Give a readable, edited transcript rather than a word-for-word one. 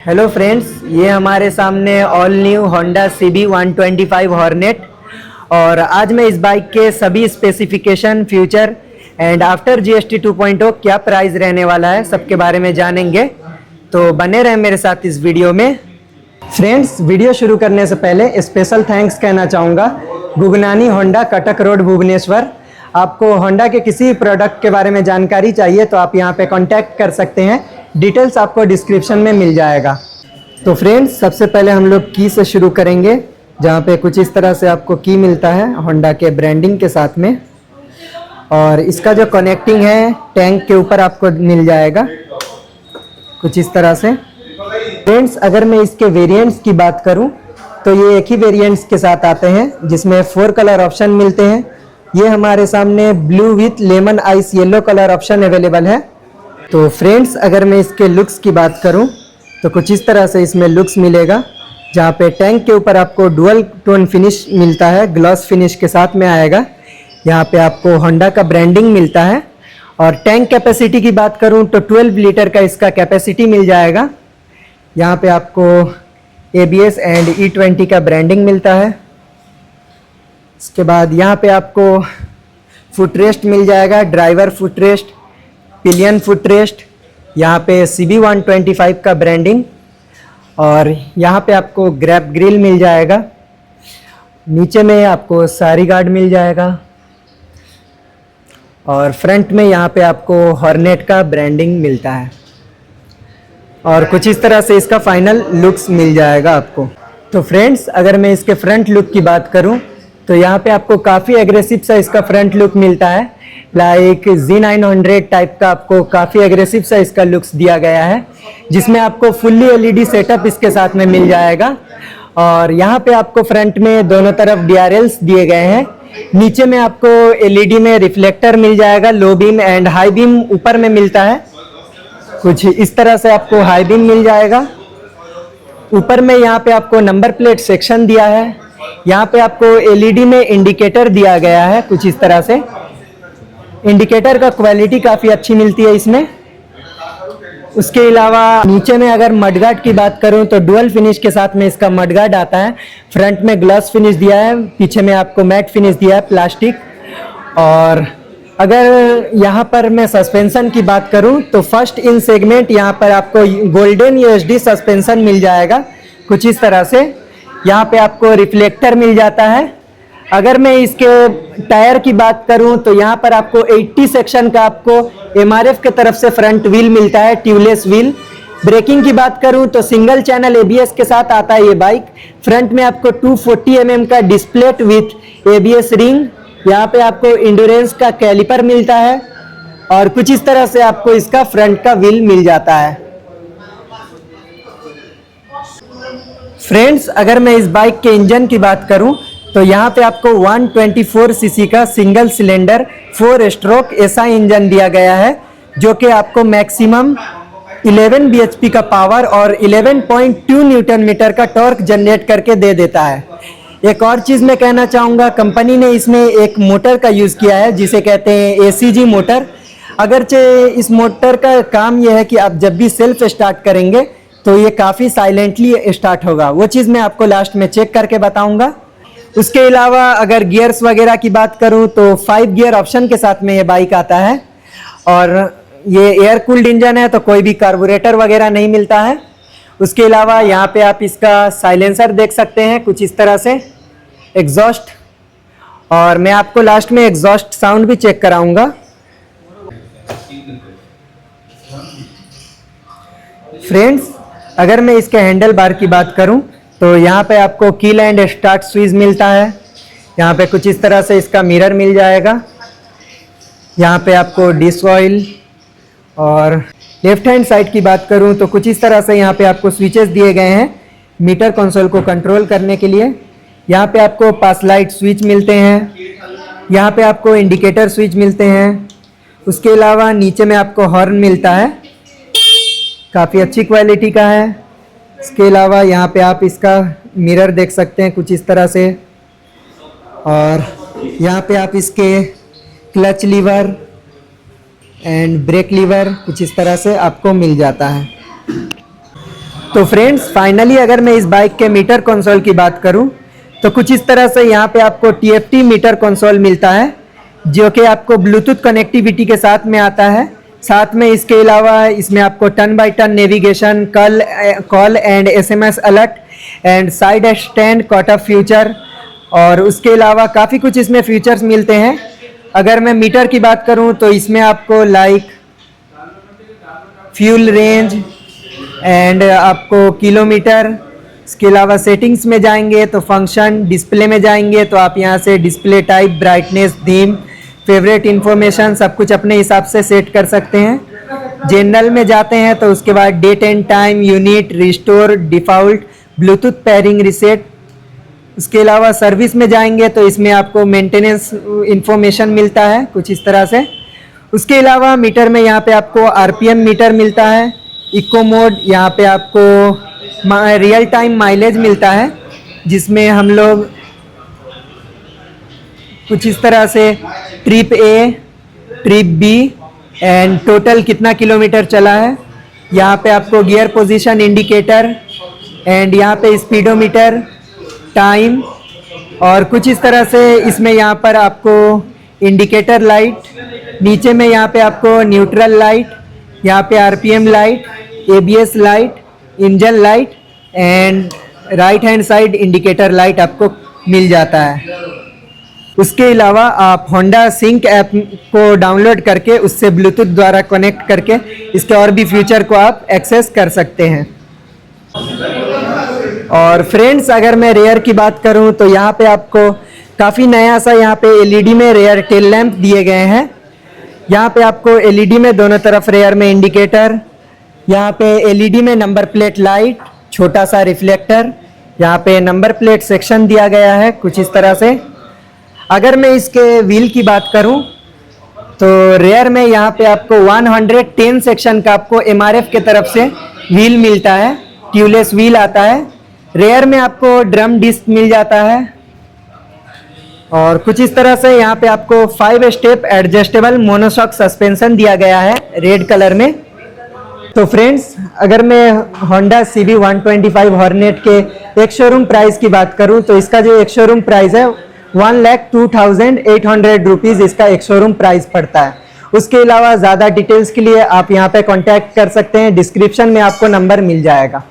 Hello friends, ये हमारे सामने all new Honda CB 125 hornet और आज मैं इस बाइक के सभी specification, future and after GST 2.0 क्या प्राइस रहने वाला है सबके बारे में जानेंगे। तो बने रहें मेरे साथ इस वीडियो में। फ्रेंड्स, वीडियो शुरू करने से पहले स्पेशल थैंक्स कहना चाहूँगा गुगनानी होंडा, कटक रोड, भुवनेश्वर। आपको होंडा के किसी प्रोडक्ट के बारे में जानकारी चाहिए तो आप यहाँ पे कांटेक्ट कर सकते हैं। डिटेल्स आपको डिस्क्रिप्शन में मिल जाएगा। तो फ्रेंड्स, सबसे पहले हम लोग की से शुरू करेंगे, जहाँ पे कुछ इस तरह से आपको की मिलता है होंडा के ब्रांडिंग के साथ में। और इसका जो कनेक्टिंग है टैंक के ऊपर आपको मिल जाएगा कुछ इस तरह से। फ्रेंड्स, अगर मैं इसके वेरिएंट्स की बात करूं तो ये एक ही वेरिएंट्स के साथ आते हैं जिसमें 4 कलर ऑप्शन मिलते हैं। ये हमारे सामने blue with lemon ice yellow colour option available है। तो फ्रेंड्स, अगर मैं इसके लुक्स की बात करूं तो कुछ इस तरह से इसमें लुक्स मिलेगा, जहां पे टैंक के ऊपर आपको डुअल टोन फिनिश मिलता है, ग्लॉस फिनिश के साथ में आएगा। यहाँ पे आपको होंडा का ब्रांडिंग मिलता है। और टैंक कैपेसिटी की बात करूं तो 12 लीटर का इसका कैपेसिटी मिल जाएगा। यहाँ पे आपको ABS एंड E20 का ब्रांडिंग मिलता है। इसके बाद यहाँ पे आपको फुटरेस्ट मिल जाएगा, ड्राइवर फुटरेस्ट, पिलियन फुटरेस्ट, यहाँ पे CB 125 का ब्रांडिंग। और यहाँ पे आपको ग्रैब ग्रिल मिल जाएगा। नीचे में आपको सारी गार्ड मिल जाएगा और फ्रंट में यहाँ पे आपको हॉर्नेट का ब्रांडिंग मिलता है। और कुछ इस तरह से इसका फाइनल लुक्स मिल जाएगा आपको। तो फ्रेंड्स, अगर मैं इसके फ्रंट लुक की बात करूं तो यहाँ पे आपको काफ़ी एग्रेसिव सा इसका फ्रंट लुक मिलता है। लाइक Z900 टाइप का आपको काफ़ी एग्रेसिव सा इसका लुक्स दिया गया है, जिसमें आपको फुल्ली LED सेटअप इसके साथ में मिल जाएगा। और यहाँ पे आपको फ्रंट में दोनों तरफ DRLs दिए गए हैं। नीचे में आपको LED में रिफ्लेक्टर मिल जाएगा, low beam and high beam ऊपर में मिलता है। कुछ इस तरह से आपको हाई बीम मिल जाएगा। ऊपर में यहाँ पे आपको नंबर प्लेट सेक्शन दिया है। यहाँ पे आपको LED में इंडिकेटर दिया गया है कुछ इस तरह से। इंडिकेटर का क्वालिटी काफ़ी अच्छी मिलती है इसमें। उसके अलावा नीचे में अगर मडगार्ड की बात करूं तो डुअल फिनिश के साथ में इसका मडगार्ड आता है। फ्रंट में ग्लास फिनिश दिया है, पीछे में आपको मैट फिनिश दिया है, प्लास्टिक। और अगर यहाँ पर मैं सस्पेंशन की बात करूं तो फर्स्ट इन सेगमेंट यहाँ पर आपको गोल्डन USD सस्पेंशन मिल जाएगा कुछ इस तरह से। यहाँ पे आपको रिफ्लेक्टर मिल जाता है। अगर मैं इसके टायर की बात करूं तो यहाँ पर आपको 80 सेक्शन का आपको MRF के तरफ से फ्रंट व्हील मिलता है, ट्यूबलेस व्हील। ब्रेकिंग की बात करूं तो सिंगल चैनल ABS के साथ आता है ये बाइक। फ्रंट में आपको 240 mm का डिस्प्लेट विथ ABS रिंग। यहाँ पे आपको इंड्योरेंस का कैलिपर मिलता है और कुछ इस तरह से आपको इसका फ्रंट का व्हील मिल जाता है। फ्रेंड्स, अगर मैं इस बाइक के इंजन की बात करूं तो यहाँ पे आपको 124 cc का सिंगल सिलेंडर 4 स्ट्रोक ऐसा इंजन दिया गया है, जो कि आपको मैक्सिमम 11 bhp का पावर और 11.2 न्यूटन मीटर का टॉर्क जनरेट करके दे देता है। एक और चीज़ मैं कहना चाहूँगा, कंपनी ने इसमें एक मोटर का यूज़ किया है जिसे कहते हैं ACG मोटर। अगरचे इस मोटर का काम यह है कि आप जब भी सेल्फ स्टार्ट करेंगे तो ये काफ़ी साइलेंटली स्टार्ट होगा। वो चीज़ मैं आपको लास्ट में चेक करके बताऊँगा। उसके अलावा अगर गियर्स वगैरह की बात करूं तो 5 गियर ऑप्शन के साथ में ये बाइक आता है। और ये एयर कूल्ड इंजन है तो कोई भी कार्बोरेटर वगैरह नहीं मिलता है। उसके अलावा यहाँ पे आप इसका साइलेंसर देख सकते हैं कुछ इस तरह से, एग्जॉस्ट। और मैं आपको लास्ट में एग्जॉस्ट साउंड भी चेक कराऊंगा। फ्रेंड्स, अगर मैं इसके हैंडल बार की बात करूं तो यहाँ पे आपको कील एंड स्टार्ट स्विच मिलता है। यहाँ पे कुछ इस तरह से इसका मिरर मिल जाएगा। यहाँ पे आपको डिश ऑयल। और लेफ्ट हैंड साइड की बात करूँ तो कुछ इस तरह से यहाँ पे आपको स्विचेस दिए गए हैं मीटर कंसोल को कंट्रोल करने के लिए। यहाँ पे आपको पास लाइट स्विच मिलते हैं। यहाँ पे आपको इंडिकेटर स्विच मिलते हैं। उसके अलावा नीचे में आपको हॉर्न मिलता है, काफ़ी अच्छी क्वालिटी का है। इसके अलावा यहाँ पे आप इसका मिरर देख सकते हैं कुछ इस तरह से। और यहाँ पे आप इसके clutch lever and brake lever कुछ इस तरह से आपको मिल जाता है। तो फ्रेंड्स फाइनली अगर मैं इस बाइक के मीटर कंसोल की बात करूं तो कुछ इस तरह से यहाँ पे आपको TFT मीटर कंसोल मिलता है, जो कि आपको ब्लूटूथ कनेक्टिविटी के साथ में आता है। साथ में इसके अलावा इसमें आपको turn by turn navigation, call and SMS alert and side stand cut off future, और उसके अलावा काफ़ी कुछ इसमें फीचर्स मिलते हैं। अगर मैं मीटर की बात करूं तो इसमें आपको लाइक फ्यूल रेंज एंड आपको किलोमीटर, इसके अलावा सेटिंग्स में जाएंगे तो फंक्शन, डिस्प्ले में जाएंगे तो आप यहाँ से display type, brightness, theme, favourite information सब कुछ अपने हिसाब से सेट कर सकते हैं। जनरल में जाते हैं तो उसके बाद date and time, unit, restore, default, Bluetooth pairing reset. उसके अलावा सर्विस में जाएंगे तो इसमें आपको मेंटेनेंस इन्फॉर्मेशन मिलता है कुछ इस तरह से। उसके अलावा मीटर में यहाँ पे आपको RPM मीटर मिलता है, इको मोड, यहाँ पे आपको रियल टाइम माइलेज मिलता है, जिसमें हम लोग कुछ इस तरह से trip A, trip B and total कितना किलोमीटर चला है, यहाँ पे आपको गियर पोजीशन इंडिकेटर एंड यहाँ पे स्पीडोमीटर, टाइम, और कुछ इस तरह से इसमें यहाँ पर आपको इंडिकेटर लाइट, नीचे में यहाँ पे आपको न्यूट्रल लाइट, यहाँ पे RPM light, ABS light, engine light and right hand side indicator light आपको मिल जाता है। उसके अलावा आप होंडा सिंक ऐप को डाउनलोड करके उससे ब्लूटूथ द्वारा कनेक्ट करके इसके और भी फीचर को आप एक्सेस कर सकते हैं। और फ्रेंड्स अगर मैं रेयर की बात करूं तो यहाँ पे आपको काफ़ी नया सा यहाँ पे LED में रेयर टेल लैंप दिए गए हैं। यहाँ पे आपको LED में दोनों तरफ रेयर में इंडिकेटर, यहाँ पे LED में नंबर प्लेट लाइट, छोटा सा रिफ्लेक्टर, यहाँ पे नंबर प्लेट सेक्शन दिया गया है कुछ इस तरह से। अगर मैं इसके व्हील की बात करूं तो रेयर में यहाँ पे आपको 110 सेक्शन का आपको MRF के तरफ से व्हील मिलता है, ट्यूबलेस व्हील आता है। रेयर में आपको ड्रम डिस्क मिल जाता है और कुछ इस तरह से यहाँ पे आपको 5 स्टेप एडजस्टेबल मोनोशॉक सस्पेंशन दिया गया है रेड कलर में। तो फ्रेंड्स अगर मैं होंडा CB 125 हॉर्नेट के एक शोरूम प्राइस की बात करूं तो इसका जो एक शोरूम प्राइस है 1,02,800 रुपीज़ इसका एक शोरूम प्राइस पड़ता है। उसके अलावा ज़्यादा डिटेल्स के लिए आप यहाँ पे कांटेक्ट कर सकते हैं, डिस्क्रिप्शन में आपको नंबर मिल जाएगा।